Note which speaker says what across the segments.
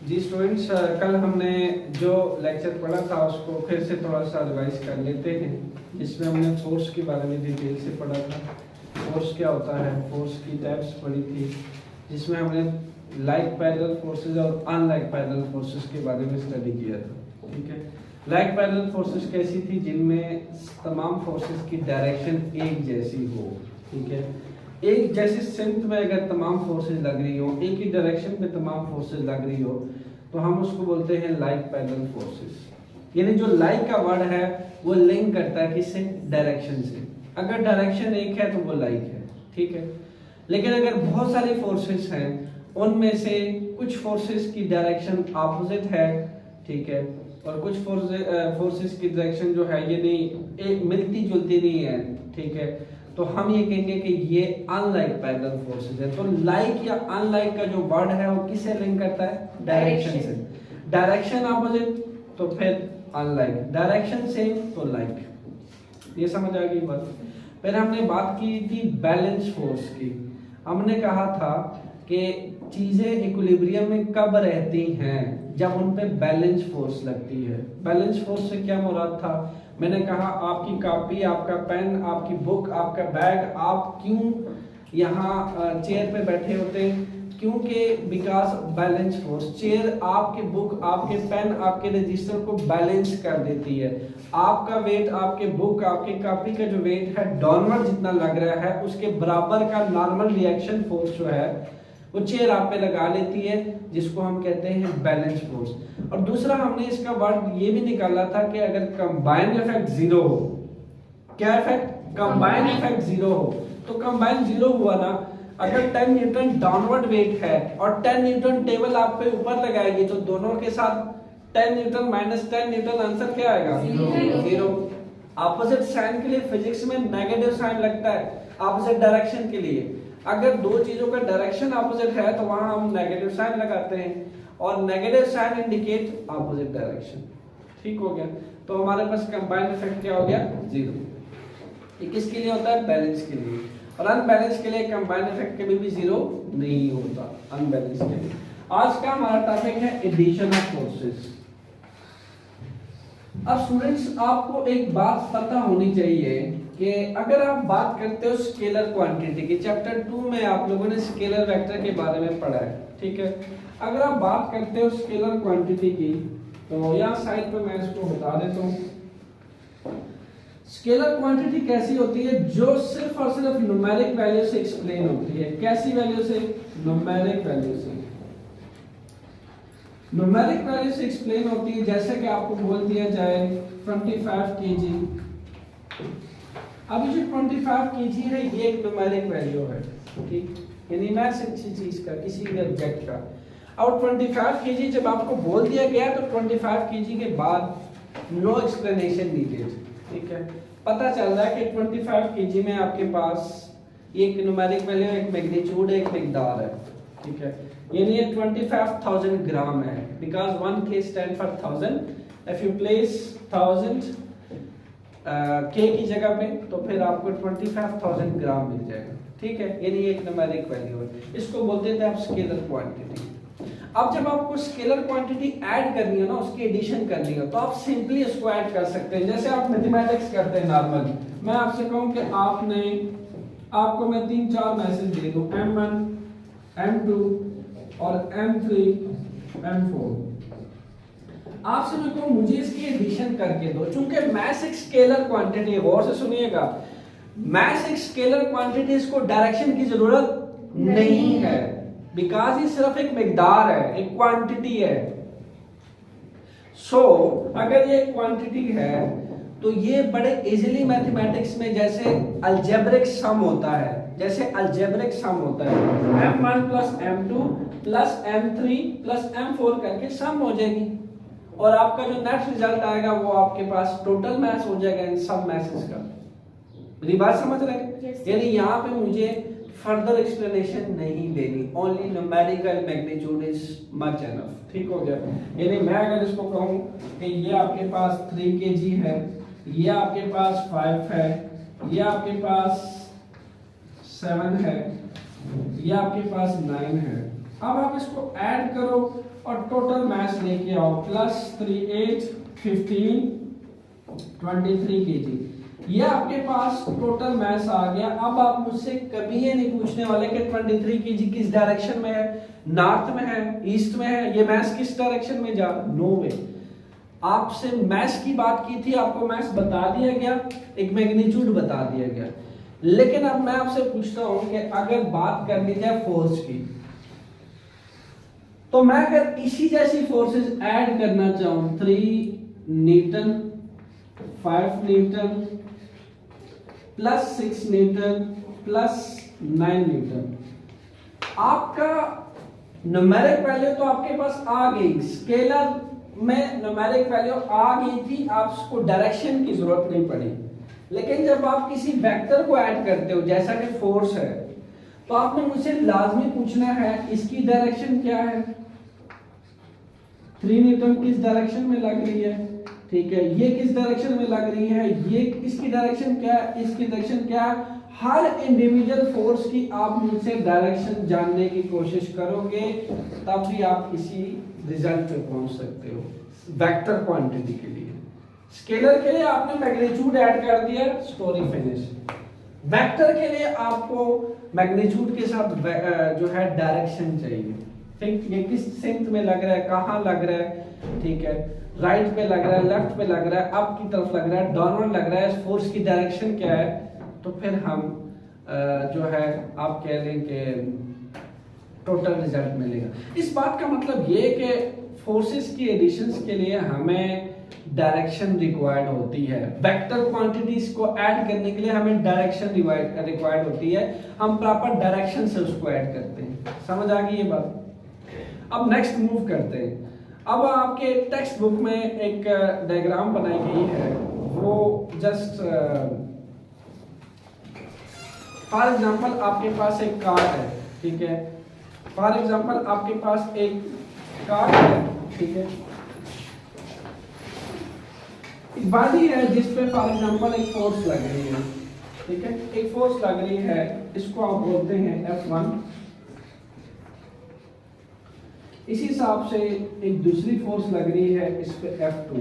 Speaker 1: जी students, कल हमने जो लेक्चर पढ़ा था उसको फिर से थोड़ा सा रिवाइज कर लेते हैं, जिसमें हमने फोर्स के बारे में डिटेल से पढ़ा था। फोर्स क्या होता है, फोर्स की टाइप्स पढ़ी थी, जिसमें हमने लाइक पैरेलल फोर्सेस और अनलाइक पैरेलल फोर्सेस के बारे में स्टडी किया था। ठीक है, लाइक पैरेलल फोर्सेस कैसी थी, जिनमें तमाम फोर्सेस की डायरेक्शन एक जैसी हो। ठीक है, एक जैसे स्ट्रेंथ में अगर तमाम फोर्सेस लग रही हो, एक ही डायरेक्शन में तमाम फोर्सेस लग रही हो, तो हम उसको बोलते हैं लाइक पैरेलल फोर्सेस। यानी जो लाइक का वर्ड है वो लिंक करता है किससे, डायरेक्शन से। अगर डायरेक्शन एक है तो वो लाइक है। ठीक है, लेकिन अगर बहुत सारी फोर्सेस हैं, उनमें से कुछ फोर्सेस की डायरेक्शन अपोजिट है, ठीक है, और कुछ फोर्सेस की डायरेक्शन जो है ये नहीं, एक मिलती जुलती नहीं है, ठीक है, तो हम ये कहेंगे कि ये अनलाइक पैरेलल फोर्सेस है। तो लाइक या अनलाइक का जो वर्ड है वो किससे लिंक करता है, डायरेक्शन से। डायरेक्शन अपोजिट तो फिर अनलाइक, डायरेक्शन से तो लाइक। ये समझ आ गई बात। फिर हमने बात की थी बैलेंस फोर्स की। हमने कहा था कि चीजें इक्विलिब्रियम में कब रहती हैं, जब उन पे बैलेंस फोर्स लगती है। बैलेंस फोर्स से क्या मुराद था, मैंने कहा आपकी कॉपी, आपका पेन, आपकी बुक, आपका बैग, आप क्यों यहाँ चेयर पे बैठे होते हैं, क्योंकि बिकॉज बैलेंस फोर्स। चेयर आपके बुक, आपके पेन, आपके रजिस्टर को बैलेंस कर देती है। आपका वेट, आपके बुक, आपके कॉपी का जो वेट है डाउनवर्ड जितना लग रहा है, उसके बराबर का नॉर्मल रिएक्शन फोर्स जो है वो चेयर आप पे लगा लेती है, जिसको हम कहते हैं बैलेंस फोर्स। और दूसरा हमने इसका वर्ड ये भी निकाला था कि अगर कंबाइंड इफेक्ट जीरो हो, क्या इफेक्ट, कंबाइंड इफेक्ट जीरो हो, तो कंबाइंड जीरो हुआ ना, अगर 10 न्यूटन डाउनवर्ड वेट है और 10 न्यूटन टेबल आप पे ऊपर लगाएगी, तो दोनों के साथ 10 न्यूटन माइनस 10 न्यूटन आंसर क्या आएगा, जीरो। ऑपोजिट साइन के लिए फिजिक्स में नेगेटिव साइन लगता है, ऑपोजिट डायरेक्शन के लिए। अगर दो चीजों का डायरेक्शन ऑपोजिट है तो वहां हम नेगेटिव साइन लगाते हैं, और negative sign indicate opposite direction. ठीक हो गया, तो हमारे पास कंबाइंड इफेक्ट क्या हो गया, जीरो। ये किसके लिए होता है, बैलेंस के लिए। और अनबैलेंस के लिए कंबाइंड इफेक्ट कभी भी जीरो नहीं होता, अनबैलेंस के लिए। आज का हमारा टॉपिक है एडिशन ऑफ फोर्सेस। अब स्टूडेंट्स, आपको एक बात पता होनी चाहिए कि अगर आप बात करते हो स्केलर क्वांटिटी की, चैप्टर 2 में आप लोगों ने स्केलर वेक्टर के बारे में पढ़ा है। ठीक है, अगर आप बात करते हो स्केलर क्वांटिटी की, तो यहाँ साइड पे मैं इसको बता देता हूँ। स्केलर क्वांटिटी कैसी होती है, जो सिर्फ और सिर्फ न्यूमेरिक वैल्यू से एक्सप्लेन होती है। कैसी वैल्यू से, न्यूमेरिक वैल्यू से। न्यूमेरिक वैल्यू से एक्सप्लेन होती है, जैसे कि आपको बोल दिया जाए 25 kg। अब जो 25 kg है ये एक न्यूमेरिक वैल्यू है, ठीक, यानी मैथ्स अच्छी चीज का, किसी भी ऑब्जेक्ट का। और 25 kg जब आपको बोल दिया गया तो 25 kg के बाद नो एक्सप्लेनेशन नीडेड। ठीक है, पता चल रहा है कि 25 kg में आपके पास एक न्यूमेरिक वैल्यू, एक मैग्नीट्यूड, एक मिकदार है। ठीक है, यानी ये 25,000 ग्राम है, because 1 k stand for 1000। If you place 1000 k की जगह पे, तो फिर आपको 25,000 ग्राम मिल जाएगा। ठीक है, यानी एक न्यूमेरिक वैल्यू है, इसको बोलते थे आप स्केलर क्वांटिटी। अब जब आपको स्केलर क्वांटिटी ऐड करनी है ना, उसकी एडिशन करनी है, तो आप सिंपली इसको ऐड कर सकते हैं, जैसे आप मैथमेटिक्स करते हैं नॉर्मल। मैं आपसे कहूं कि आपको मैं 3-4 मैसेज दे दूं, M1, M2 और M3, M4। आपसे मैं कहूं मुझे इसकी एडिशन करके दो। चूंकि मैथ्स एक स्केलर क्वांटिटी है, गौर से सुनिएगा, मैथ्स एक स्केलर क्वांटिटी, इसको डायरेक्शन की जरूरत नहीं है, बिकॉज ये सिर्फ एक मिकदार है, एक क्वांटिटी है। सो अगर ये क्वांटिटी है तो ये बड़े इजीली मैथमेटिक्स में जैसे अलजेब्रिक सम होता है, जैसे अलजेब्रिक सम होता है, M1 plus M2 plus M3 plus M4 करके सम हो जाएगी, और आपका जो नेट रिजल्ट आएगा वो आपके पास टोटल मैथ्स हो जाएगा इन सब मैथ्स का। मेरी बात समझ रहे हैं? यानी यहाँ पे मुझे फर्दर एक्सप्लेनेशन नहीं देनी, only numerical magnitude is much enough. ठीक हो गया, यानी मैं अगर इसको कहूँ कि ये आपके पास 3 kg है, ये आपके पास 5 है, ये आपके पास 7 है, ये आपके पास 9 है, अब आप इसको ऐड करो और टोटल मास लेके आओ, +3 8 15 23 kg। ये आपके पास टोटल मास आ गया। अब आप मुझसे कभी ये नहीं पूछने वाले कि 23 kg किस डायरेक्शन में है, नॉर्थ में है, ईस्ट में है, ये मास किस डायरेक्शन में जा रहा, नो वे। आपसे मास की बात की थी, आपको मास बता दिया गया, एक मैग्नीट्यूड बता दिया गया। लेकिन अब मैं आपसे पूछता हूं कि अगर बात करनी जाए फोर्स की, तो मैं अगर इसी जैसी फोर्सेस ऐड करना चाहूं, 3 Newton, 5 newton plus 6 Newton plus 9 Newton, आपका न्यूमेरिक वैल्यू तो आपके पास आ गई, स्केलर में न्यूमेरिक वैल्यू आ गई थी, आपको डायरेक्शन की जरूरत नहीं पड़ी। लेकिन जब आप किसी वेक्टर को ऐड करते हो, जैसा कि फोर्स है, तो आपने मुझसे लाजमी पूछना है इसकी डायरेक्शन क्या है। 3 न्यूटन किस डायरेक्शन में लग रही है, ठीक है, ये किस डायरेक्शन में लग रही है, ये इसकी डायरेक्शन क्या है, इसकी डायरेक्शन क्या है। हर इंडिविजुअल फोर्स की आप मुझसे डायरेक्शन जानने की कोशिश करोगे, तब भी आप किसी रिजल्ट पे पहुंच सकते हो। वेक्टर क्वांटिटी के लिए, स्केलर के लिए आपने मैग्नीट्यूड ऐड कर दिया, स्टोरी फिनिश। वेक्टर के लिए आपको मैग्नीट्यूड के साथ जो है डायरेक्शन चाहिए, ठीक, ये किस सेंथ में लग रहा है, कहाँ लग रहा है, ठीक है, राइट पे लग रहा है, लेफ्ट पे लग रहा है, अप की तरफ लग रहा है, डाउनवर्ड लग रहा है, फोर्स की डायरेक्शन क्या है। तो फिर हम जो है आप कह लें कि टोटल रिजल्ट मिलेगा। इस बात का मतलब ये कि फोर्सेस की एडिशंस के लिए हमें डायरेक्शन रिक्वायर्ड होती है। वेक्टर क्वांटिटीज को ऐड करने के लिए हमें डायरेक्शन रिक्वायर्ड होती है, हम प्रॉपर डायरेक्शन से उसको ऐड करते हैं। समझ आ गई ये बात। अब नेक्स्ट मूव करते हैं। अब आपके टेक्स्ट बुक में एक डायग्राम बनाई गई है, वो जस्ट फॉर एग्जांपल आपके पास एक कार है, ठीक है, फॉर एग्जांपल आपके पास एक कार है, ठीक है, एक बॉडी है जिस पे फॉर एग्जांपल एक फोर्स लग रही है, ठीक है, एक फोर्स लग रही है, इसको आप बोलते हैं F1। इसी हिसाब से एक दूसरी फोर्स लग रही है इस पे F2।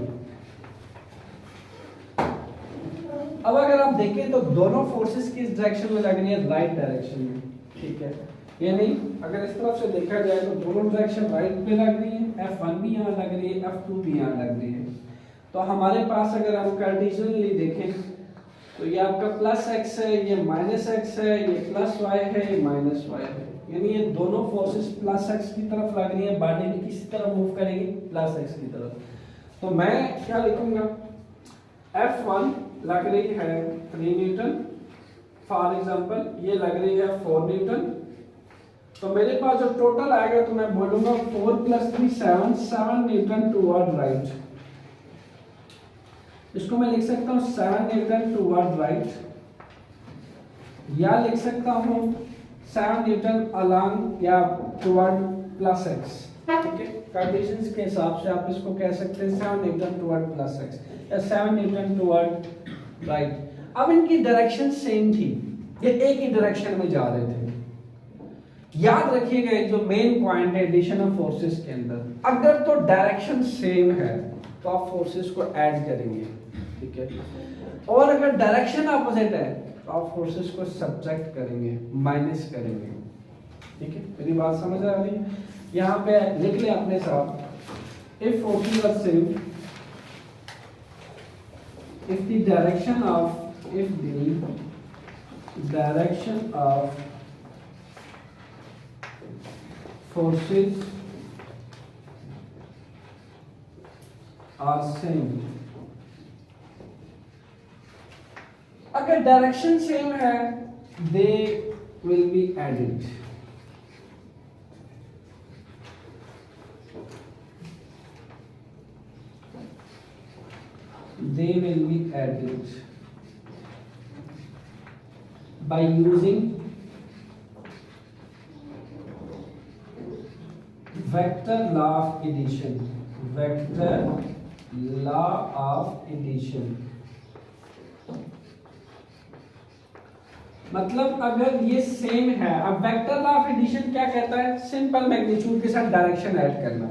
Speaker 1: अब अगर आप देखें तो दोनों फोर्सेस किस डायरेक्शन में लग रही है, राइट डायरेक्शन में, ठीक है, यानी अगर इस तरफ से देखा जाए तो दोनों डायरेक्शन राइट पे लग रही है, F1 भी यहाँ लग रही है, F2 भी यहाँ लग रही है। तो हमारे पास अगर हम कार्टेशियनली देखें तो ये आपका +x है, ये -x है, ये +y है, ये -y है, यानी ये दोनों फोर्सेस +x की तरफ लग रही है, बॉडी भी किसी तरफ मूव करेगी, +x की तरफ। तो मैं क्या लिखूंगा, F1 लग रही है 3 न्यूटन, फॉर एग्जांपल ये लग रही है 4 न्यूटन। तो मेरे पास जो टोटल आएगा तो मैं बोलूंगा 4 + 3 7 न्यूटन टुवर्ड राइट। इसको मैं लिख सकता हूँ 7 न्यूटन टुवर्ड राइट, या लिख सकता हूँ 7 न्यूटन अलोंग या टुवर्ड +x, ठीक है, कार्टेशियंस के हिसाब से आप इसको कह सकते हैं 7 न्यूटन टुवर्ड +x या 7 न्यूटन टुवर्ड राइट। अब इनकी डायरेक्शन सेम थी, ये एक ही डायरेक्शन में जा रहे थे। याद रखिएगा जो मेन पॉइंट है एडिशन ऑफ फोर्सेस के अंदर, अगर तो डायरेक्शन सेम है तो आप फोर्सेस को ऐड करेंगे, ठीक है, और अगर डायरेक्शन ऑपोजिट है तो आप फोर्सेस को सब्ट्रैक्ट करेंगे, माइनस करेंगे, ठीक है, मेरी बात समझ आ रही है। यहाँ पे लिख ले अपने साथ, if forces are same, if the direction of forces are same, अगर डायरेक्शन सेम है they will be added, by using vector law of addition, मतलब अगर ये सेम है, अब vector law of addition addition क्या कहता है? सिंपल मैग्नीट्यूड के साथ डायरेक्शन ऐड करना।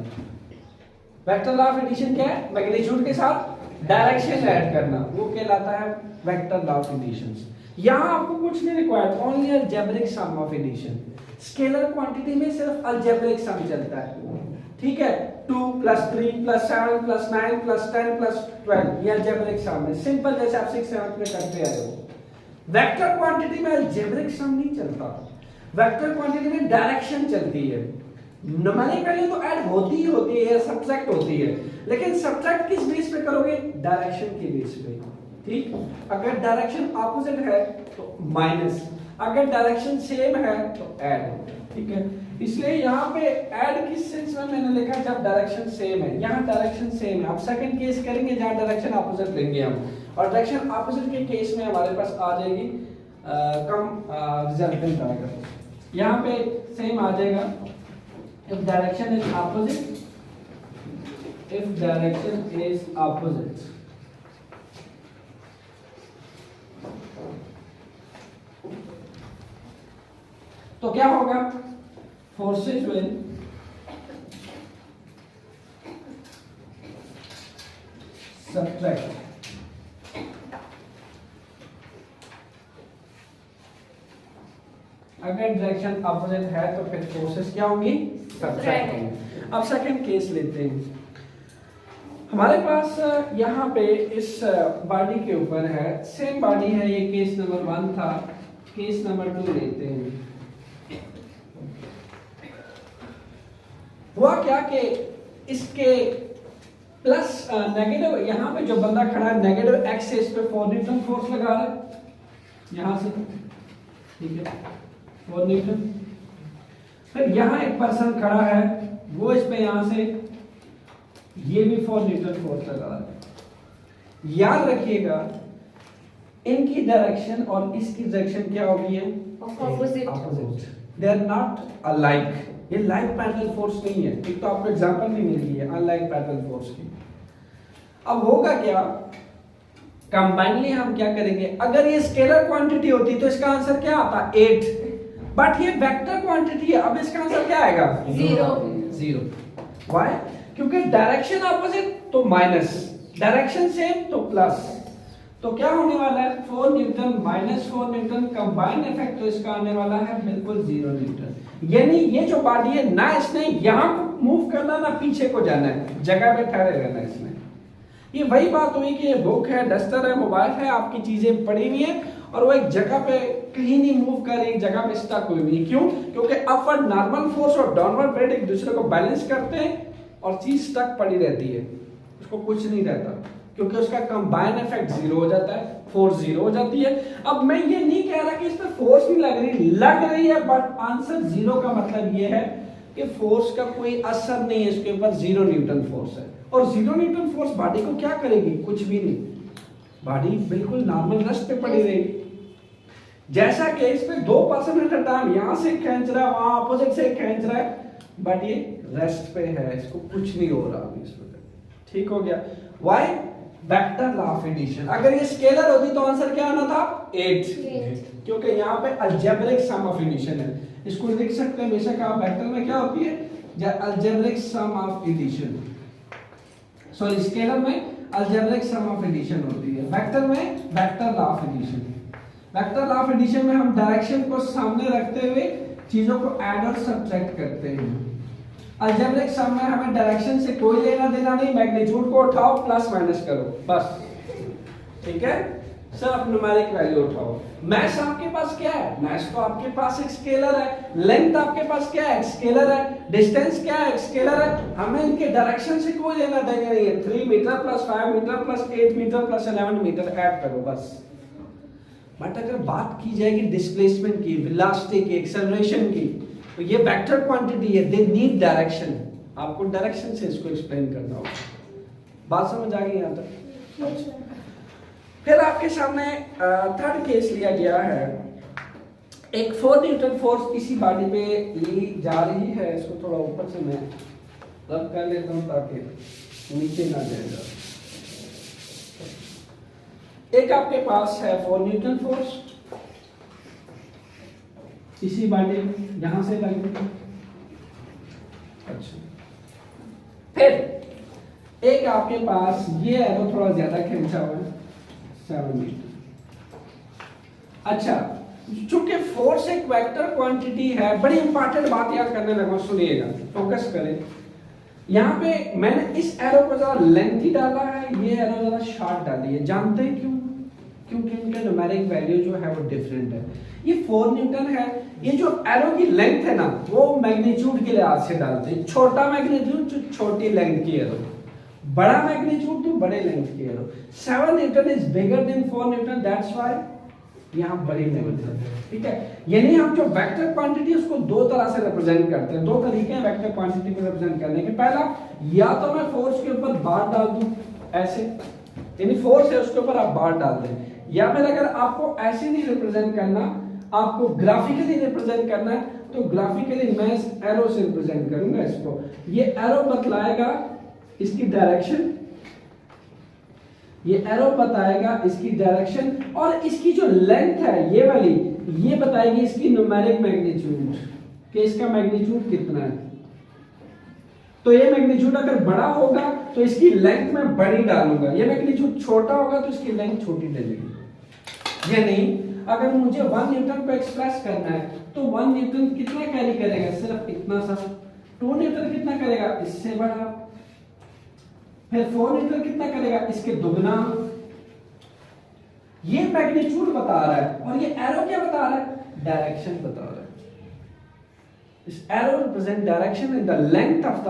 Speaker 1: वेक्टर लॉ ऑफ एडिशन क्या है? मैग्नीट्यूड के साथ डायरेक्शन ऐड करना, वो कहलाता है वेक्टर लॉ ऑफ एडिशन। यहां आपको कुछ नहीं required, only algebraic sum of addition. Scalar quantity में सिर्फ अलजेब्रिक सम चलता है, ठीक है। 2 + 3 + 7 + 9 + 10 + 12 ये अलजेब्रिक सम है, सिंपल, जैसे आप 6 7 में करते आए हो। वेक्टर क्वांटिटी में अलजेब्रिक सम नहीं चलता, वेक्टर क्वांटिटी में डायरेक्शन चलती है। न्यूमेरिकली तो ऐड होती ही होती है, सब्ट्रैक्ट होती है, लेकिन सब्ट्रैक्ट किस बेस पे करोगे? डायरेक्शन के बेस पे, ठीक। अगर डायरेक्शन ऑपोजिट है तो माइनस, अगर डायरेक्शन सेम है तो ऐड, ठीक है। इसलिए यहाँ पे ऐड किस सेंस में मैंने लिखा है? जब डायरेक्शन सेम है, यहाँ डायरेक्शन सेम है। अब सेकंड केस करेंगे जहाँ डायरेक्शन ऑपोजिट लेंगे हम, और डायरेक्शन ऑपोजिट के केस में हमारे पास आ जाएगी कम रिजल्टेंट आएगा। यहाँ पे सेम आ जाएगा, if direction is opposite, if direction is opposite, तो क्या होगा? Forces will subtract, अगर डायरेक्शन अपोजिट है तो फिर फोर्सेस क्या होंगी? सब्ट्रैक्ट होंगी। अब सेकंड केस लेते हैं। हमारे पास यहाँ पे इस बॉडी के ऊपर है, सेम बॉडी है, ये केस नंबर 1 था, केस नंबर 2 लेते हैं। हुआ क्या कि इसके प्लस नेगेटिव, यहाँ पे जो बंदा खड़ा है नेगेटिव एक्सिस पे 4 न्यूटन फोर्स लगा रहा है यहाँ से, ठीक है, 4 न्यूटन। फिर यहाँ एक पर्सन खड़ा है, वो इस पे यहाँ से ये भी 4 न्यूटन फोर्स लगा रहा है। याद रखिएगा इनकी डायरेक्शन और इसकी डायरेक्शन क्या होगी? Opposite, they are not alike, ये लाइक पैरेलल फोर्स नहीं है। एक तो आपको एग्जांपल भी मिल गई है अनलाइक पैरेलल फोर्स की। अब होगा क्या? कंबाइनली हम क्या करेंगे? अगर ये स्केलर क्वांटिटी होती तो इसका आंसर क्या आता? 8, बट ये वेक्टर क्वांटिटी है, अब इसका आंसर क्या आएगा? 0। व्हाई? क्योंकि डायरेक्शन ऑपोजिट तो माइनस, डायरेक्शन सेम तो प्लस। तो क्या होने वाला है? 4 Newton minus 4 Newton combined effect, तो इसका आने वाला है बिल्कुल 0 न्यूटन। यानी ये जो बॉडी है ना, इसने यहां को मूव करना ना पीछे को जाना है, जगह पे ठहरे रहना है इसने। ये वही बात हुई कि ये बुक है, डस्टर है, मोबाइल है, आपकी चीजें पड़ी हुई है और वो एक जगह पे कहीं नहीं मूव कर रही, एक जगह पे स्टक हुई हुई। क्यों? क्योंकि अपवर्ड नॉर्मल फोर्स और डाउनवर्ड वेट एक दूसरे को बैलेंस करते हैं और चीज स्टक पड़ी रहती है, उसको कुछ नहीं रहता, क्योंकि उसका कंबाइन इफेक्ट 0 हो जाता है, फोर्स 0 हो जाती है। अब मैं ये नहीं कह रहा कि इस पे फोर्स नहीं लग रही, लग रही है, बट आंसर 0 का मतलब ये है कि फोर्स का कोई असर नहीं है इसके ऊपर, 0 न्यूटन फोर्स है। और 0 न्यूटन फोर्स बॉडी को क्या करेगी? कुछ भी नहीं, बॉडी बिल्कुल नॉर्मल रेस्ट पे पड़ी रहेगी। जैसा कि इस पे 2 पर्सन एट अ टाइम यहां से खींच रहा है, वहां अपोजिट से खींच रहा है, बट ये रेस्ट पे है, इसको कुछ नहीं हो रहा अभी इस वक्त। ठीक हो गया? Why? Vector law of addition. अगर ये स्केलर होती तो आंसर क्या आना था? 8, क्योंकि यहाँ पे अलजेब्रिक सम ऑफ एडिशन है। इसको लिख सकते हैं बेशक आप, वेक्टर में क्या होती है? Algebraic sum of addition, sorry scalar में अलजेब्रिक सम ऑफ एडिशन होती है, वेक्टर में vector law of addition. Vector law of addition में हम डायरेक्शन को सामने रखते हुए चीजों को ऐड और सब्ट्रैक्ट करते हैं। अलजेब्रिक सम में हमें डायरेक्शन से कोई लेना देना नहीं, मैग्नीट्यूड को उठाओ प्लस माइनस करो बस, ठीक है, सिर्फ न्यूमेरिक वैल्यू उठाओ। मैथ आपके पास क्या है? मैथ तो आपके पास एक स्केलर है। लेंथ आपके पास क्या है? एक स्केलर है। डिस्टेंस क्या है? एक स्केलर है। हमें इनके डायरेक्शन से कोई लेना देना नहीं है। 3 metre plus 5 metre plus 8 metre plus 11 metre add करो बस। बट अगर बात की जाएगी डिस्प्लेसमेंट की, वेलोसिटी की, एक्सेलरेशन की, तो ये वेक्टर क्वांटिटी है, दे नीड डायरेक्शन। आपको डायरेक्शन से इसको एक्सप्लेन करना होगा। बात समझ आ गई यहां तक? फिर आपके सामने थर्ड केस लिया गया है। एक 4 न्यूटन फोर्स किसी बॉडी पे ली जा रही है। इसको थोड़ा ऊपर से मैं रब कर लेता हूं ताकि नीचे ना जाएगा। एक आपके पास है 4 न्यूटन फोर्स, इसी बॉडी यहां से लग गई। अच्छा, फिर एक आपके पास ये एरो थोड़ा ज्यादा खींचा हुआ है 7 मीटर। अच्छा, चूंकि फोर्स एक वेक्टर क्वांटिटी है, बड़ी इंपॉर्टेंट बात याद करने लगा, सुनिएगा, फोकस करें। यहाँ पे मैंने इस एरो को जरा लेंथी डाला है, ये एरो जरा शॉर्ट डाली है। जानते हैं क्यों? क्योंकि इनका न्यूमेरिक वैल्यू जो है वो डिफरेंट है। ये 4 न्यूटन है, ये जो एरो की लेंथ है ना वो मैग्नीट्यूड के लिहाज से डालते हैं। छोटा मैग्नीट्यूड तो छोटी लेंथ की एरो, बड़ा मैग्नीट्यूड तो बड़े लेंथ की arrow. 7 Newton is bigger than 4 Newton, that's why यहाँ बड़ी लेंथ है। ठीक है, यानी हम जो वेक्टर क्वांटिटी उसको दो तरह से रिप्रेजेंट करते हैं। दो तरीके हैं वेक्टर क्वांटिटी को रिप्रेजेंट करने के। पहला, या तो मैं फोर्स के ऊपर बार डाल दूं ऐसे, यानी फोर्स है उसके ऊपर आप बार डाल दें, या फिर अगर आपको ऐसे नहीं रिप्रेजेंट करना, आपको ग्राफिकली रिप्रेजेंट करना है, तो ग्राफिकली मैं इस एरो से रिप्रेजेंट करूंगा इसको। ये एरो बतलाएगा इसकी डायरेक्शन, ये एरो बताएगा इसकी डायरेक्शन, और इसकी जो लेंथ है ये वाली, ये बताएगी इसकी न्यूमेरिक मैग्नीट्यूड, कि इसका मैग्नीट्यूड कितना है। तो ये मैग्नीट्यूड अगर बड़ा होगा तो इसकी लेंथ मैं बड़ी डालूंगा, ये मैग्नीट्यूड छोटा होगा तो इसकी लेंथ छोटी डलेगी। यानी अगर मुझे 1 न्यूटन को एक्सप्रेस करना है तो 1 न्यूटन कितना कैरी करेगा? सिर्फ इतना सा। 2 न्यूटन कितना करेगा? इससे बड़ा। फिर 4 न्यूटन कितना करेगा? इसके दुगना। ये मैग्नीट्यूड बता रहा है, और ये एरो क्या बता रहा है? डायरेक्शन बता रहा है। इस arrow represent direction and the length of the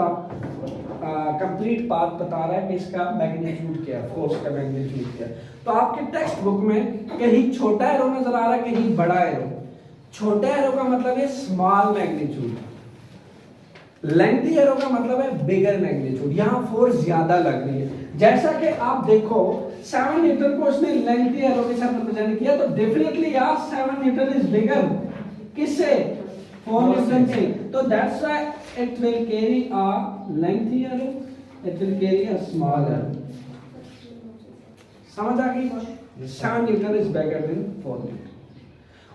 Speaker 1: complete path बता रहा है कि इसका मैग्नीट्यूड क्या है, फोर्स का मैग्नीट्यूड क्या है। तो आपके टेक्स्ट बुक में कहीं छोटा एरो नजर आ रहा है, कहीं बड़ा एरो। छोटा एरो का मतलब है स्मॉल मैग्नीट्यूड, लेंथी एरो का मतलब है बिगर मैग्नीट्यूड। यहां फोर्स ज्यादा लग रही है। जैसा कि आप देखो 7 न्यूटन को उसने लेंथी एरो के साथ रिप्रेजेंट किया, तो डेफिनेटली यार 7 न्यूटन इज बिगर किससे? 4 न्यूटन से। तो that's why it will carry a lengthy arrow, it will carry a small arrow. समझ आ गई? 7 Newton is bigger than 4 Newton.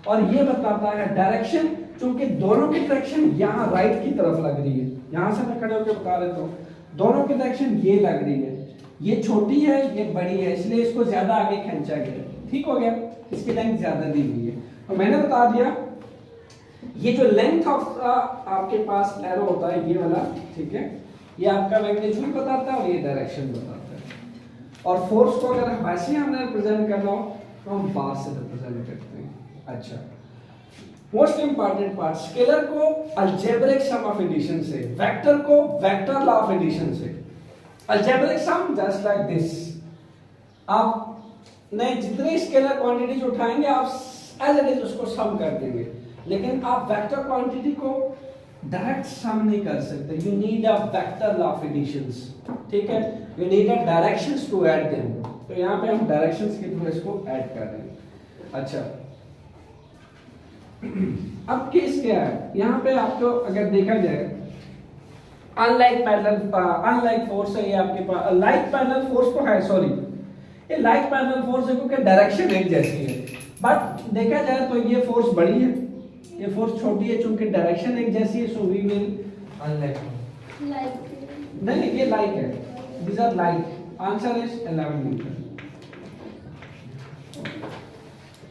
Speaker 1: और ये बताता है डायरेक्शन, क्योंकि दोनों की डायरेक्शन यहाँ राइट की तरफ लग रही है। यहाँ से मैं खड़े होकर बता देता हूँ, दोनों की डायरेक्शन ये लग रही है। ये छोटी है, ये बड़ी है, इसलिए इसको ज्यादा आगे खींचा गया। ठीक हो गया, इसकी लेंथ ज्यादा दी हुई है। तो मैंने बता दिया ये जो लेंथ ऑफ आपके पास एरो होता है ये वाला, ठीक है, ये आपका मैग्नीट्यूड बताता है और ये डायरेक्शन बताता है। और फोर्स को अगर वैसे हमने रिप्रेजेंट करना हो तो हम बार से रिप्रेजेंट करते हैं। अच्छा, मोस्ट इंपॉर्टेंट पार्ट, स्केलर को अलजेब्रिक सम ऑफ एडिशन से, वेक्टर को वेक्टर लॉ ऑफ एडिशन से। Algebraic sum just like this, आप ने जितने स्केलर क्वांटिटीज उठाएंगे आप एज इट इज उसको सम कर देंगे, लेकिन आप वेक्टर क्वांटिटी को डायरेक्ट सम नहीं कर सकते। You need a vector law of additions, ठीक है, you need a directions to add them. तो यहाँ पे हम डायरेक्शंस के थ्रू इसको ऐड कर रहे हैं। अच्छा, अब केस क्या है यहाँ पे आपको अगर देखा जाए, अनलाइक पैरेलल अनलाइक फोर्स है ये आपके पास, लाइक पैरेलल फोर्स तो है, सॉरी ये लाइक पैरेलल फोर्स है क्योंकि डायरेक्शन एक जैसी है, बट देखा जाए तो ये फोर्स बड़ी है, ये फोर्स छोटी है, चूंकि डायरेक्शन एक जैसी है, सो वी विल अनलाइक। नहीं ये लाइक है, these are like, answer is 11 Newton.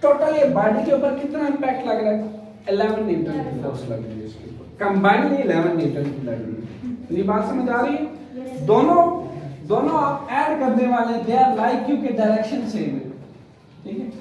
Speaker 1: Total ये बॉडी के ऊपर कितना इंपैक्ट लग रहा है? 11 न्यूटन की फोर्स लग रही है इसके ऊपर, कंबाइनली 11 न्यूटन की लग रही है। तो ये बात समझ आ रही है? दोनों आप ऐड करने वाले, दे आर लाइक क्योंकि डायरेक्शन सेम है, ठीक है।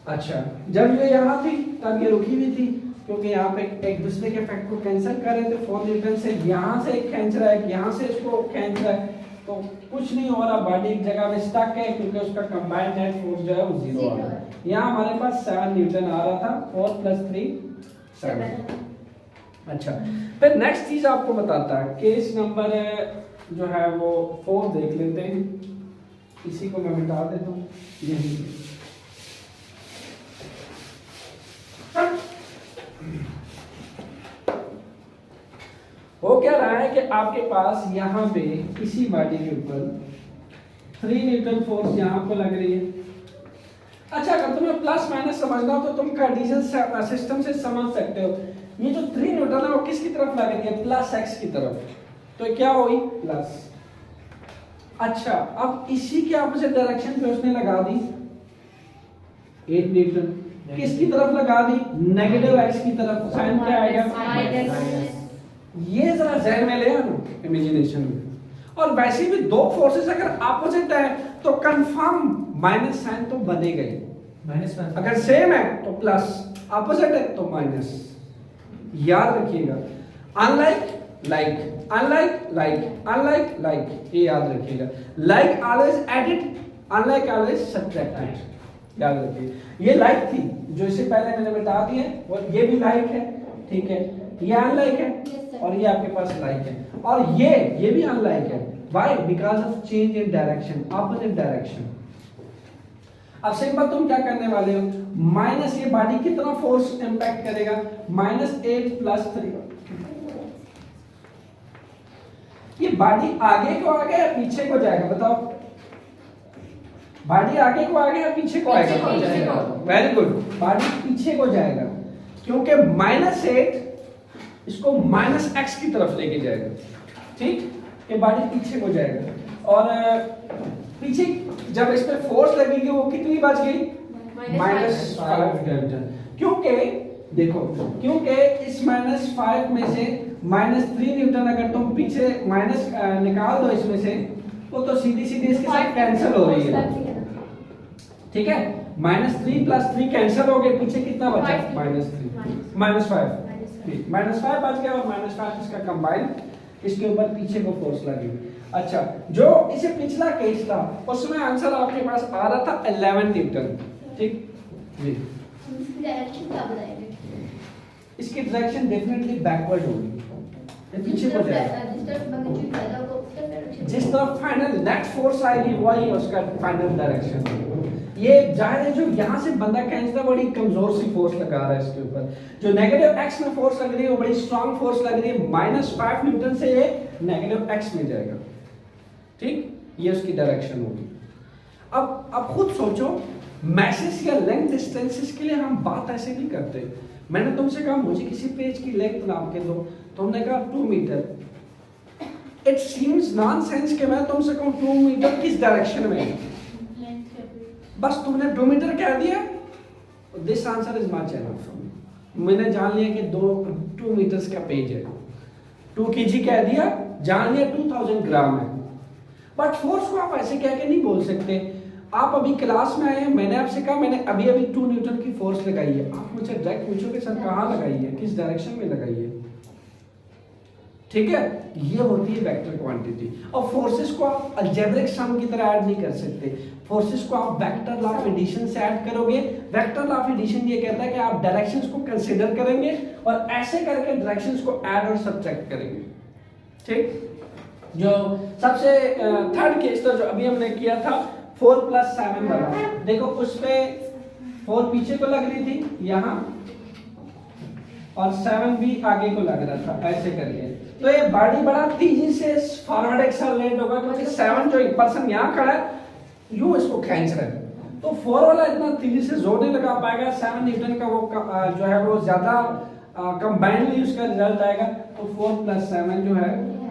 Speaker 1: अच्छा, जब ये यहाँ थी तब ये रुकी हुई थी, क्योंकि यहाँ पे एक दूसरे के इफेक्ट को कैंसिल कर रहे थे। 4 न्यूटन से यहाँ से एक खींच रहा है, यहाँ से इसको खींच रहा है, तो कुछ नहीं हो रहा, बॉडी एक जगह में स्टक है क्योंकि उसका कंबाइंड नेट फोर्स जो है वो 0 आ रहा है। यहाँ हमारे पास 7 न्यूटन आ रहा था, 4 + 3 7। अच्छा, फिर नेक्स्ट चीज आपको बताता है, केस नंबर जो है वो 4 देख लेते हैं। इसी को मैं मिटा देता हूँ, यही वो क्या रहा है कि आपके पास यहाँ पे इसी बॉडी के ऊपर 3 न्यूटन फोर्स यहाँ पे लग रही है। अच्छा, अगर तुम्हें प्लस माइनस समझना हो तो तुम कार्टेशियन सिस्टम से समझ सकते हो। ये जो 3 न्यूटन है वो किसकी तरफ लगेगी? प्लस एक्स की तरफ। तो क्या हुई? प्लस। अच्छा, अब इसी के ऑपोजिट डायरेक्शन पे उसने लगा दी 8 न्यूटन। किसकी तरफ लगा दी? नेगेटिव एक्स की तरफ। साइन क्या आएगा? ये जरा जहन में ले आना, इमेजिनेशन में। और वैसे भी दो फोर्सेस अगर ऑपोजिट है तो कंफर्म माइनस साइन तो बनेगा ही।
Speaker 2: माइनस
Speaker 1: अगर सेम है तो प्लस, ऑपोजिट है तो माइनस। याद रखिएगा, unlike like, unlike like, unlike like, ये याद रखिएगा। Like always added, unlike always subtracted. याद रखिए, ये लाइक थी जो इससे पहले मैंने बता दी है, और ये भी लाइक है, ठीक है। ये अनलाइक है और ये आपके पास लाइक है, और ये भी अनलाइक है। Why? Because of change in direction, opposite direction. अब सिंपल तुम क्या करने वाले हो? माइनस, ये बॉडी कितना फोर्स इंपैक्ट करेगा? -8 + 3। ये बॉडी आगे को आगे या पीछे को जाएगा? बताओ, बॉडी आगे को आगे या पीछे को आएगा? वेरी गुड, बॉडी पीछे को जाएगा, क्योंकि -8 इसको -x की तरफ लेके जाएगा। ठीक, ये बॉडी पीछे को जाएगा, और पीछे जब इस पे फोर्स लगेगी वो कितनी बच गई? -5 न्यूटन। क्योंकि देखो, क्योंकि इस -5 में से -3 न्यूटन अगर तुम पीछे माइनस निकाल दो इसमें से, वो तो सीधी सीधी इसके साथ कैंसिल हो रही है। ठीक है, -3 + 3 कैंसिल हो गए, पीछे कितना बचा? -5 बच गया, और -5 इसका कंबाइन इसके ऊपर पीछे को फोर्स लगेगी। अच्छा, जो इसे पिछला केस था उसमें आंसर आपके पास आ रहा था 11 न्यूटन। ठीक जी, इसकी डायरेक्शन डेफिनेटली बैकवर्ड होगी, पीछे को जाएगा। जिस तरफ फाइनल नेट फोर्स आएगी वही उसका फाइनल डायरेक्शन। ये जाहिर है, जो यहाँ से बंदा खींचता बड़ी कमजोर सी फोर्स लगा रहा है इसके ऊपर। जो नेगेटिव एक्स में फोर्स लग रही है वो बड़ी स्ट्रांग फोर्स लग रही है। -5 न्यूटन से ये नेगेटिव एक्स में जाएगा। ठीक, ये उसकी डायरेक्शन होगी। अब खुद सोचो, मैसेज या लेंथ डिस्टेंसेस के लिए हम बात ऐसे नहीं करते। मैंने तुमसे कहा मुझे किसी पेज की लेंथ नाप के दो, तुमने कहा 2 मीटर। इट सीम्स नॉनसेंस कि मैं तुमसे कहूं 2 मीटर किस डायरेक्शन में है, बस तुमने 2 मीटर कह दिया, this answer is much enough. मैंने जान लिया कि 2 मीटर्स का पेज है। 2 kg कह दिया, जान लिया 2000 ग्राम है। बट फोर्स को आप ऐसे कह के नहीं बोल सकते। आप अभी क्लास में आए हैं, मैंने आपसे कहा मैंने अभी 2 न्यूटन की फोर्स लगाई है, आप मुझे डायरेक्ट पूछोगे सर कहाँ लगाई है, किस डायरेक्शन में लगाई है? ठीक है, ये होती है वेक्टर क्वांटिटी। और फोर्सेस को आप अलजेब्रिक सम की तरह ऐड नहीं कर सकते। फोर्सेस को आप वेक्टर लॉ ऑफ एडिशन से ऐड करोगे। वेक्टर लॉ ऑफ एडिशन ये कहता है कि आप डायरेक्शंस को कंसीडर करेंगे और ऐसे करके डायरेक्शंस को ऐड और सब्ट्रैक्ट करेंगे। ठीक, जो सबसे थर्ड केस था जो अभी हमने किया था 4 + 7 वाला, देखो उस पे 4 पीछे को लग रही थी यहाँ, और 7 भी आगे को लग रहा था, ऐसे करके। तो ये बॉडी बड़ा तेजी से फॉरवर्ड एक्सेलरेट होगा, क्योंकि 7 जो पर्सन यहाँ खड़ा है यूं इसको खींच रहा है, तो 4 वाला इतना तेजी से जोर नहीं लगा पाएगा। 7 न्यूटन का वो जो है वो ज्यादा कंबाइंडली उसका रिजल्ट आएगा। तो 4 + 7 जो है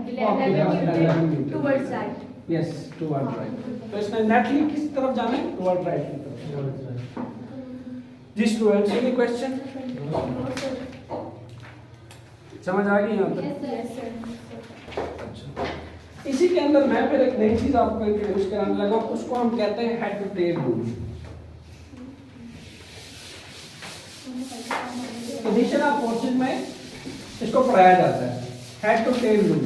Speaker 1: 11 न्यूटन। Yes, toward right. तो इसमें नेटली किस तरफ जाना है? टुवर्ड राइट की तरफ। जी स्टूडेंट्स, एनी क्वेश्चन? समझ आ गई यहाँ तक? अच्छा, इसी के अंदर मैं फिर एक नई चीज आपको इंट्रोड्यूस कराने लगा, उसको हम कहते हैं head to tail rule. Position of forces में इसको पढ़ाया जाता है, head to tail rule.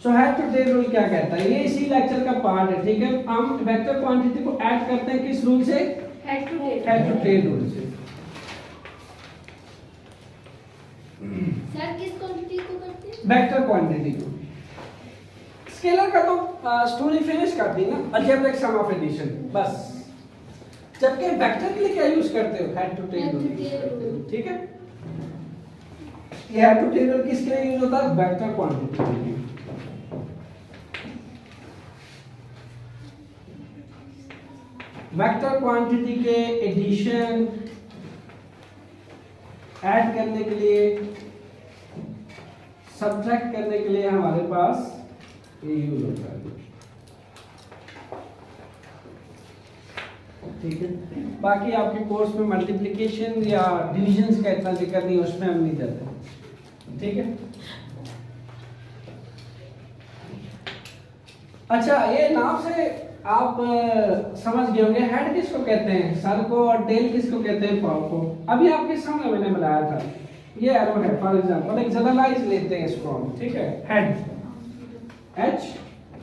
Speaker 1: So head to tail rule क्या कहता है? ये इसी लेक्चर का पार्ट है। ठीक है, हम वेक्टर क्वांटिटी को ऐड करते हैं किस रूल से? हेड टू टेल रूल से।
Speaker 3: सर किस क्वांटिटी को करते हैं?
Speaker 1: वेक्टर क्वांटिटी को। स्केलर का तो स्टोरी फिनिश कर दी ना, अलजेब्रिक सम ऑफ एडिशन बस। जबकि वेक्टर के लिए क्या यूज करते हो, head to tail rule use करते हो, ठीक है। ये हेड टू टेल रूल किसके लिए यूज होता है, वेक्टर क्वांटिटी के लिए। वेक्टर क्वांटिटी के एडिशन ऐड करने के लिए, सब्ट्रैक्ट करने के लिए हमारे पास ये यूज होता है, ठीक है। बाकी आपके कोर्स में मल्टीप्लिकेशन या डिविजन का इतना जिक्र नहीं, उसमें हम नहीं जाते, ठीक है। अच्छा, ये नाम से आप समझ गए होंगे, हेड किसको कहते हैं, सर को, और टेल किसको कहते हैं, पाव को। अभी आपके सामने मैंने बनाया था, ये एरो है फॉर एग्जांपल, एक जनरलाइज लेते हैं इसको हम, ठीक है। हेड एच,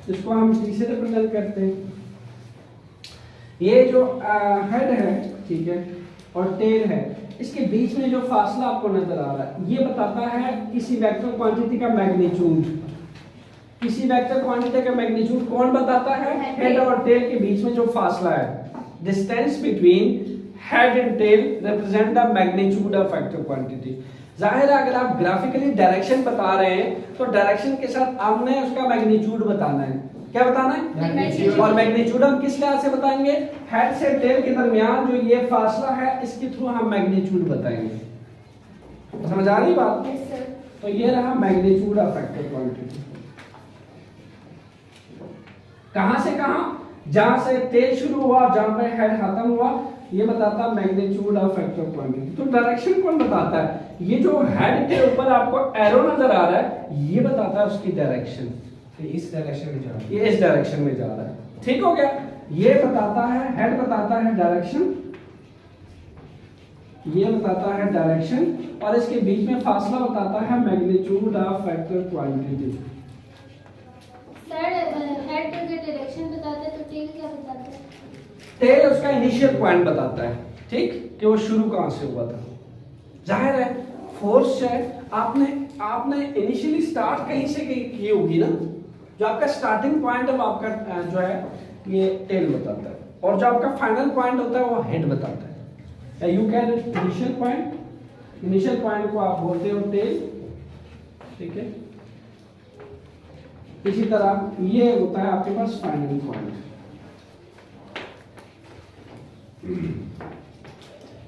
Speaker 1: इसको हम टी से रिप्रेजेंट करते हैं। ये जो हेड है, ठीक है, और टेल है, इसके बीच में जो फासला आपको नजर आ रहा है, ये बताता है किसी वेक्टर क्वांटिटी का मैग्नीट्यूड। किसी वेक्टर क्वांटिटी का मैग्नीट्यूड कौन बताता है, हेड और टेल के बीच में जो फासला है। Distance between head and tail represent the magnitude of vector quantity. जाहिर है, अगर आप ग्राफिकली डायरेक्शन बता रहे हैं तो डायरेक्शन के साथ हमने उसका मैग्नीट्यूड बताना है। क्या बताना है, और मैग्नीट्यूड हम किस लिहाज से बताएंगे, हेड से टेल के दरमियान जो ये फासला है, इसके थ्रू हम मैग्नीट्यूड बताएंगे। समझ आ रही बात? तो ये रहा मैग्नीट्यूड ऑफ वेक्टर क्वांटिटी। कहां से कहां, जहां से टेल शुरू हुआ, जहां पे हेड खत्म हुआ, ये बताता मैग्नीट्यूड ऑफ वेक्टर क्वांटिटी। तो डायरेक्शन कौन बताता है, ये जो हेड के ऊपर आपको एरो नजर आ रहा है, ये बताता है उसकी डायरेक्शन, इस डायरेक्शन में जा रहा है, ये इस डायरेक्शन में जा रहा है, ठीक हो गया। ये बताता है, हेड बताता है डायरेक्शन, ये बताता है डायरेक्शन, और इसके बीच में फासला बताता है magnitude of vector quantity.
Speaker 2: Sir, head का डायरेक्शन बताता है, तो टेल क्या बताता है?
Speaker 1: टेल उसका इनिशियल पॉइंट बताता है, ठीक, कि वो शुरू कहां से हुआ था। जाहिर है, फोर्स है, आपने इनिशियली स्टार्ट कहीं से की होगी ना, जो आपका स्टार्टिंग पॉइंट है वो आपका जो है ये टेल बताता है, और जो आपका फाइनल पॉइंट होता है वो हेड बताता है। You can initial point, initial point को आप बोलते हो टेल, ठीक है। इसी तरह ये होता है आपके पास फाइनल पॉइंट।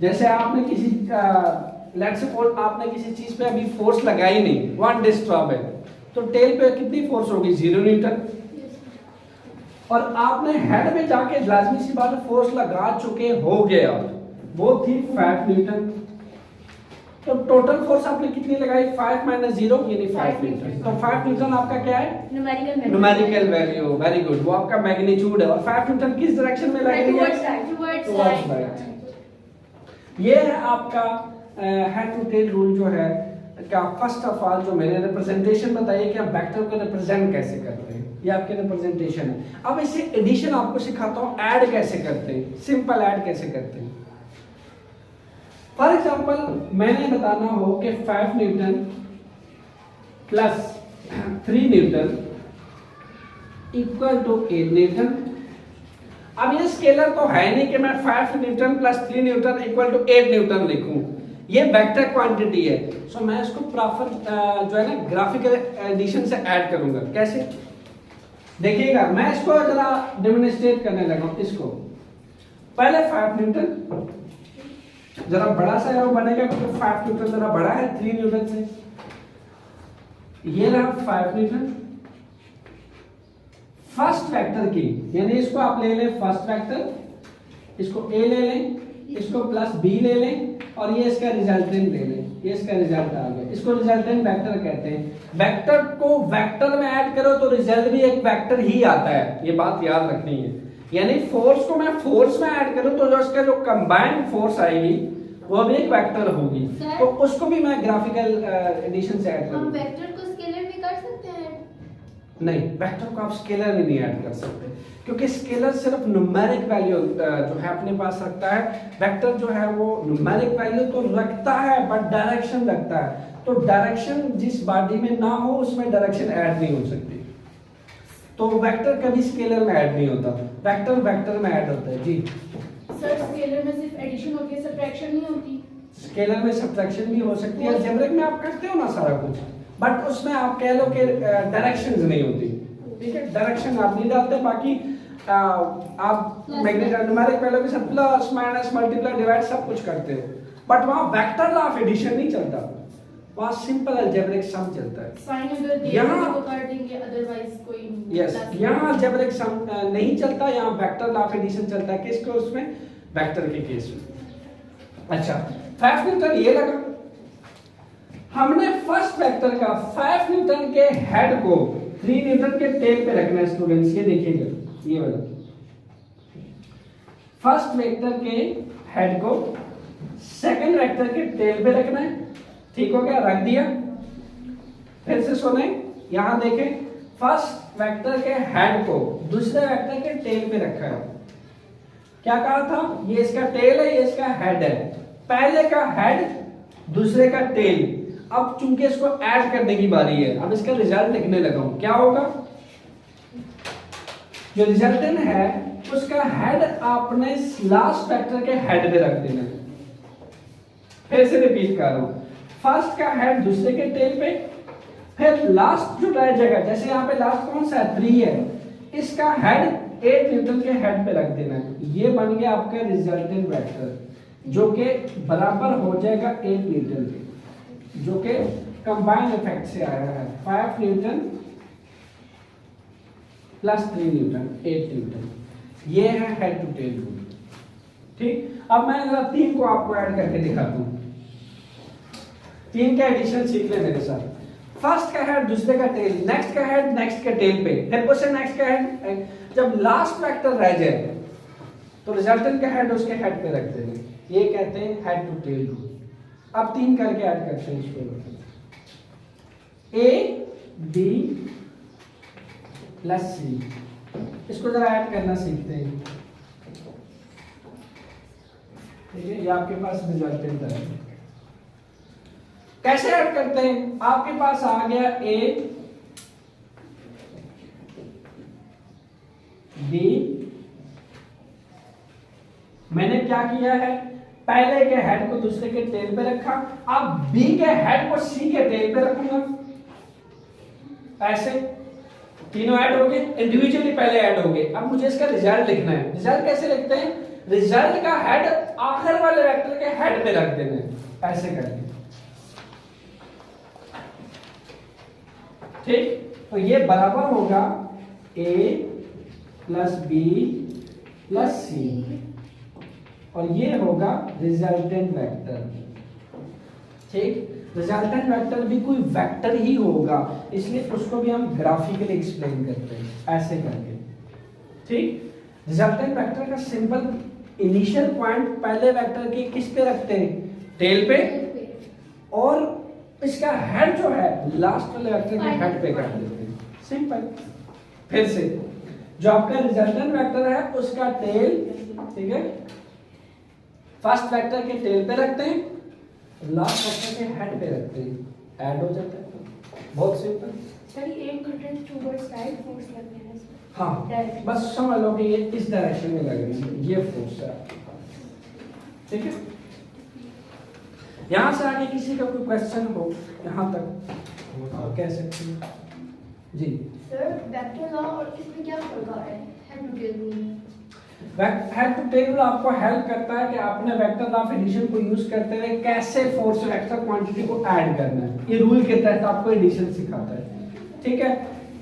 Speaker 1: जैसे आपने किसी लेट्स सपोज आपने किसी चीज पे अभी फोर्स लगाई नहीं, वन डिस्टर्ब है, तो टेल पे कितनी फोर्स होगी, 0 न्यूटन। और आपने हेड में जाके लाजमी सी बात है फोर्स लगा चुके हो गया, वो थी 5 न्यूटन। तो टोटल फोर्स आपने कितनी लगाई, 5 - 0 यानी 5 न्यूटन। तो 5 न्यूटन आपका क्या है, न्यूमेरिकल वैल्यू, वेरी गुड, वो आपका मैग्नीट्यूड है। और 5 न्यूटन किस डायरेक्शन में लगेगी, टुवर्ड्स राइट। ये है आपका हेड टू टेल रूल जो है क्या। फर्स्ट ऑफ ऑल जो मैंने रिप्रेजेंटेशन बताई कि हम वेक्टर को रिप्रेजेंट कैसे करते हैं, ये आपके रिप्रेजेंटेशन है। अब इसे एडिशन आपको सिखाता हूं, ऐड कैसे करते हैं, सिंपल ऐड कैसे करते हैं। फॉर एग्जांपल मैंने बताना हो कि 5 newton plus 3 newton equal to 8 newton. अब ये स्केलर तो है नहीं कि मैं 5 newton plus 3 newton equal to 8 newton लिखूं, ये वेक्टर क्वांटिटी है। सो मैं इसको प्रॉपर जो है ना ग्राफिकल एडिशन से ऐड करूंगा। कैसे देखिएगा, मैं इसको जरा डेमोन्स्ट्रेट करने लगा। इसको पहले 5 न्यूटन, जरा बड़ा सा एरो बनेगा क्योंकि 5 न्यूटन जरा बड़ा है 3 न्यूटन से। ये रहा 5 न्यूटन फर्स्ट वेक्टर की, यानी इसको आप ले लें फर्स्ट वेक्टर, इसको ए ले लें, इसको प्लस बी ले लें, और ये इसका रिजल्टेंट ले लें। ये इसका रिजल्ट आ गया, इसको रिजल्टेंट वेक्टर कहते हैं। वेक्टर को वेक्टर में ऐड करो तो रिजल्ट भी एक वेक्टर ही आता है, ये बात याद रखनी है। यानी फोर्स को मैं फोर्स में ऐड करूं तो जो इसका जो कंबाइंड फोर्स आएगी वो भी एक वेक्टर होगी, तो उसको भी मैं ग्राफिकल एडिशन से ऐड करूंगा।
Speaker 2: हम वेक्टर को स्केलर में कर सकते हैं?
Speaker 1: नहीं, वेक्टर को आप स्केलर में नहीं ऐड कर सकते, क्योंकि स्केलर सिर्फ न्यूमेरिक वैल्यू जो है अपने पास रखता है। वेक्टर जो है वो न्यूमेरिक वैल्यू तो रखता है बट डायरेक्शन रखता है। तो डायरेक्शन जिस बॉडी में ना हो उसमें डायरेक्शन ऐड नहीं हो सकती। तो वेक्टर कभी स्केलर में ऐड नहीं होता, वेक्टर वेक्टर में ऐड होता है। जी
Speaker 3: सर स्केलर में सिर्फ एडिशन होती है, सब्ट्रैक्शन नहीं होती?
Speaker 1: स्केलर में सब्ट्रैक्शन भी हो सकती है, अलजेब्रिक में आप करते हो ना सारा कुछ, बट उसमें आप कह लो कि डायरेक्शंस नहीं होती, ठीक है, डायरेक्शन आप नहीं डालते, बाकी आप न्यूमेरिक वैल्यू के साथ प्लस माइनस मल्टीप्लाई डिवाइड सब कुछ करते हो, बट वहां वेक्टर लॉ ऑफ एडिशन नहीं चलता, वहां सिंपल अलजेब्रिक सम चलता है।
Speaker 3: साइन अगर दिया
Speaker 1: यहाँ-
Speaker 3: तो कर देंगे, अदरवाइज कोई
Speaker 1: यस यहाँ अलजेब्रिक सम नहीं चलता, यहाँ वेक्टर लॉ ऑफ एडिशन चलता है। किसको? उसमें वेक्टर के केस में। अच्छा 5 न्यूटन ये लगा, हमने फर्स्ट वेक्टर का 5 न्यूटन के हेड को 3 न्यूटन के टेल पे रखना है स्टूडेंट्स, ये देखिएगा, ये वाला फर्स्ट वेक्टर के हेड को सेकंड वेक्टर के टेल पे रखना है, ठीक हो गया, रख दिया। फिर से सुने, यहां देखें, फर्स्ट वेक्टर के हेड को दूसरे वेक्टर के टेल पे रखा है। क्या कहा था? ये इसका टेल है, ये इसका हेड है, पहले का हेड दूसरे का टेल। अब चूंकि इसको ऐड करने की बारी है, अब इसका रिजल्ट लिखने लगा हूं, क्या होगा? जो रिजल्टेंट है उसका हेड आपने लास्ट वेक्टर के हेड पे रख देना है। फिर से रिपीट कर रहा हूं, फर्स्ट का हेड दूसरे के टेल पे, फिर लास्ट जो रह जाएगा, जैसे यहाँ पे लास्ट कौन सा है? 3 है, इसका हेड 8 न्यूटन के हेड पे रख देना है। ये बन गया आपका रिजल्टेंट वेक्टर, जो कि बराबर हो जाएगा 8 न्यूटन के, जो कि कंबाइन इफेक्ट से आया है। 5 न्यूटन प्लस 3 न्यूटन 8 न्यूटन, ये है हेड टू टेल रूल। ठीक, अब मैं जरा 3 को आपको ऐड करके दिखाता हूं। 3 का एडिशन सीख ले मेरे साथ। फर्स्ट का हेड दूसरे का टेल, नेक्स्ट का हेड नेक्स्ट के टेल पे, फिर उससे नेक्स्ट का हेड, जब लास्ट वेक्टर रह जाए तो रिजल्टेंट का हेड उसके हेड पे रख देंगे, ये कहते हैं हेड टू टेल रूल। अब 3 करके ऐड करते हैं इसको, ए बी प्लस सी, इसको जरा ऐड करना सीखते हैं। ठीक है, ये आपके पास रिजल्टेंट है। कैसे ऐड करते हैं? आपके पास आ गया ए बी, मैंने क्या किया है, पहले के हेड को दूसरे के टेल पे रखा, अब बी के हेड को सी के टेल पे रखूंगा, ऐसे तीनों ऐड हो गए, इंडिविजुअली पहले ऐड हो गए। अब मुझे इसका रिजल्ट लिखना है। रिजल्ट कैसे लिखते हैं? रिजल्ट का हेड आखिर वाले वेक्टर के हेड पे रख देना है, ऐसे करके। ठीक, तो ये बराबर होगा a प्लस बी प्लस सी, और ये होगा रिजल्टेंट वेक्टर। ठीक, रिजल्टेंट वेक्टर भी कोई वेक्टर ही होगा, इसलिए उसको भी हम ग्राफिकली एक्सप्लेन करते हैं, ऐसे करके। ठीक, रिजल्टेंट वेक्टर का सिंपल इनिशियल पॉइंट पहले वेक्टर के किस पे रखते हैं? टेल पे, और इसका हेड जो है लास्ट वाले वेक्टर के हेड पे कर देते हैं, सिंपल। फिर से जो आपका रिजल्टेंट वेक्टर है उसका टेल, ठीक है, फर्स्ट वेक्टर के टेल पे रखते हैं, लास्ट वेक्टर के हेड पे रखते हैं, ऐड हो जाता है, बहुत simple.
Speaker 3: Sir am content towards right, force लगने है इसमें।
Speaker 1: हाँ, बस समझ लो कि ये इस डायरेक्शन में लग रही है, ये फोर्स है। ठीक है, यहां से आगे किसी का कोई क्वेश्चन हो यहां तक आप कह सकते हैं। जी
Speaker 3: सर वेक्टर लॉ और इसमें क्या फर्क आ रहा है हेड टू टेल रूल में?
Speaker 1: हेड टू टेल रूल आपको हेल्प करता है कि आपने वेक्टर लॉ ऑफ एडिशन को यूज करते हुए कैसे फोर्स और एक्स्ट्रा क्वांटिटी को ऐड करना है। ये रूल के तहत आपको एडिशन सिखाता है। ठीक है,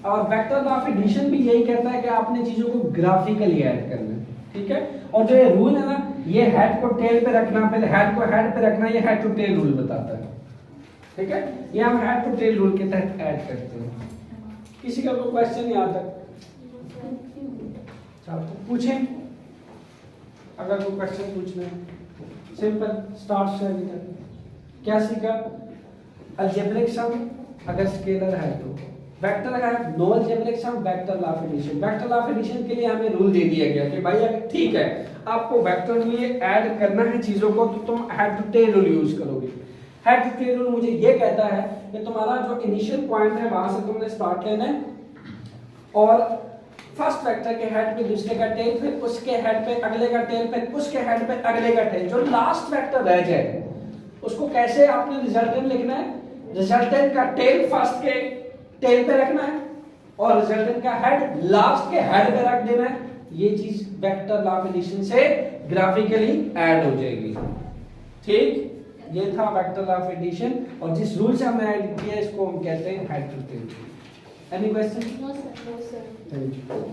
Speaker 1: और वेक्टर लॉ ऑफ एडिशन भी यही कहता है कि आपने चीजों को ग्राफिकली ऐड करना है। ठीक है, और जो ये रूल है ना, ये हेड को टेल पे रखना, फिर हेड को हेड पे रखना, ये हेड टू टेल रूल बताता है। ठीक है, ये हम हेड टू टेल रूल के तहत ऐड करते हैं। किसी का कोई क्वेश्चन यहाँ तक? पूछें, अगर कोई क्वेश्चन पूछना है। सिंपल स्टार्ट से अभी तक क्या सीखा? अलजेब्रिक सम अगर स्केलर है तो, वेक्टर है no algebraic sum, vector law of addition. Vector law of addition के लिए हमें रूल दे दिया गया कि भाई अगर ठीक है आपको वेक्टर में ऐड करना है चीजों को, तो तुम head to tail rule use करोगे। हेड टू टेल रूल मुझे ये कहता है कि तुम्हारा जो इनिशियल पॉइंट है वहां से तुमने स्टार्ट लेना है, और फर्स्ट वेक्टर के हेड पे दूसरे का टेल, फिर उसके हेड पे अगले का टेल, फिर उसके हेड पे अगले का टेल, जो लास्ट वेक्टर रह जाए उसको कैसे आपने रिजल्टेंट लिखना है, रिजल्टेंट का टेल फर्स्ट के टेल पे रखना है और रिजल्टेंट का हेड लास्ट के हेड पे रख देना है। ये चीज वेक्टर लॉ ऑफ एडिशन से ग्राफिकली ऐड हो जाएगी। ठीक, ये था वेक्टर लॉ ऑफ एडिशन और जिस रूल से हमने ऐड किया इसको हम कहते हैं head to tail. Any question?
Speaker 2: No sir.
Speaker 1: Thank you.